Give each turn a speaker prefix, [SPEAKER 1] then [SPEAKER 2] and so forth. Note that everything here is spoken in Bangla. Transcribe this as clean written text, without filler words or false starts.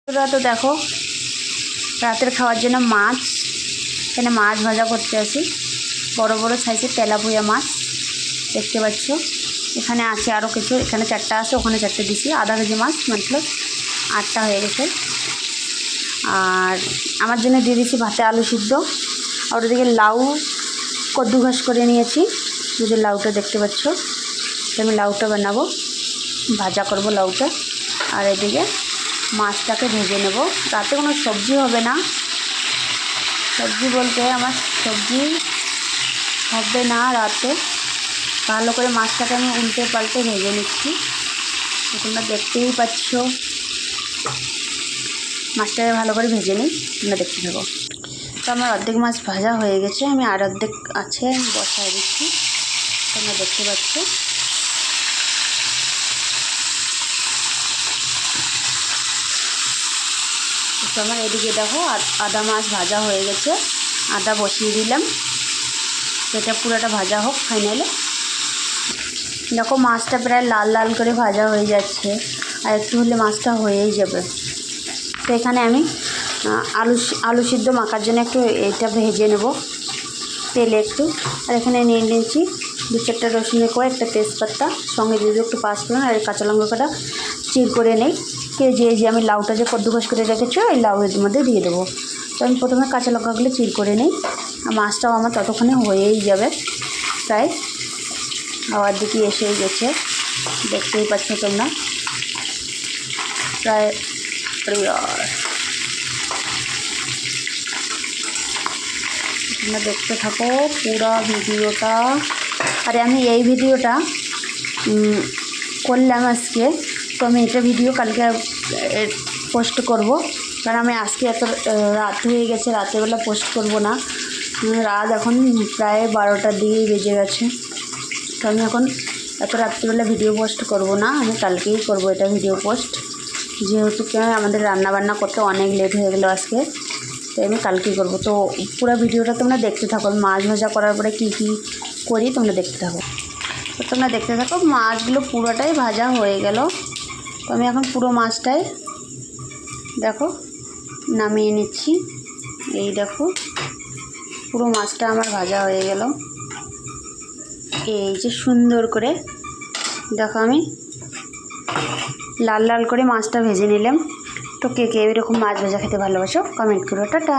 [SPEAKER 1] তোরা তো দেখো রাতের খাওয়ার জন্য মাছ, এখানে মাছ ভাজা করতে আসি। বড় বড় সাইজের তেলাপুয়া মাছ দেখতে পাচ্ছ। এখানে আছে আরও কিছু, এখানে 4টা আছে, ওখানে 4টে দিছি। আধা কেজি মাছ মতলব 8টা হয়ে গেছে। আর আমার জন্য দিয়ে দিচ্ছি ভাতে আলু সিদ্ধ। আর ওদিকে লাউ কদ্দু ঘাস করে নিয়েছি, যদি লাউটা দেখতে পাচ্ছ। আমি লাউটা বানাবো, ভাজা করব লাউটা। আর এদিকে মাছটাকে ভেজে নেব। রাতে কোনো সবজি হবে না, সবজি বলতে আমার সবজি হবে না রাতে। ভালো করে মাছটাকে আমি উল্টে পাল্টে ভেজে নিচ্ছি, তোমরা দেখতেই পাচ্ছ। মাছটাকে ভালো করে ভেজে নিই, তোমরা দেখতে থাকো। তো আমার অর্ধেক মাছ ভাজা হয়ে গেছে, আমি আর অর্ধেক আছে আমি বসায় দিচ্ছি, তোমরা দেখতে পাচ্ছ। তো আমার এদিকে দেখো আদা মাছ ভাজা হয়ে গেছে, আদা বসিয়ে দিলাম। এটা পুরোটা ভাজা হোক ফাইনালে। দেখো মাছটা প্রায় লাল লাল করে ভাজা হয়ে যাচ্ছে, আর একটু হলে মাছটা হয়েই যাবে। তো এখানে আমি আলু সিদ্ধ মাখার জন্য একটু এটা ভেজে নেব তেলে একটু। আর এখানে নিয়ে নিয়েছি 2-4টা রসুনের কোয়া, একটা তেজপাতা, সঙ্গে দিয়ে দেবো একটু পাঁচফোড়ন আর কাঁচা লঙ্কা কাটা চির করে নেই। যে আমি লাউটা যে কদ্দুকস করে রেখেছি ওই লাউ এর মধ্যে দিয়ে দেবো। তো আমি প্রথমে কাঁচা লঙ্কাগুলো চির করে নিই। আর মাছটাও আমার ততক্ষণে হয়েই যাবে প্রায়। আবার দিকে এসেই গেছে, দেখতেই পাচ্ছ তোমরা প্রায়। তোমরা দেখতে থাকো পুরো ভিডিওটা। আর আমি এই ভিডিওটা করলাম আজকে, তো আমি এটা ভিডিও কালকে পোস্ট করব। কারণ আমি আজকে এত রাত হয়ে গেছে, রাতেরবেলা পোস্ট করব না। রাত এখন প্রায় 12টার দিকেই বেজে গেছে। তো আমি এখন এত রাত্রিবেলা ভিডিও পোস্ট করব না, আমি কালকেই করব এটা ভিডিও পোস্ট। যেহেতু আমাদের রান্নাবান্না করতে অনেক লেট হয়ে গেলো আজকে, তাই আমি কালকেই করব। তো পুরো ভিডিওটা তোমরা দেখতে থাকো, মাছ ভাজা করার পরে কী কী করি তোমরা দেখতে থাকো। তো তোমরা দেখতে থাকো, মাছগুলো পুরোটাই ভাজা হয়ে গেল। তো আমি এখন পুরো মাছটাই দেখো নামিয়ে নিচ্ছি। এই দেখো পুরো মাছটা আমার ভাজা হয়ে গেল। এই যে সুন্দর করে দেখো আমি লাল লাল করে মাছটা ভেজে নিলাম। তো কে কে এরকম মাছ ভাজা খেতে ভালোবাসো কমেন্ট করো। টাটা।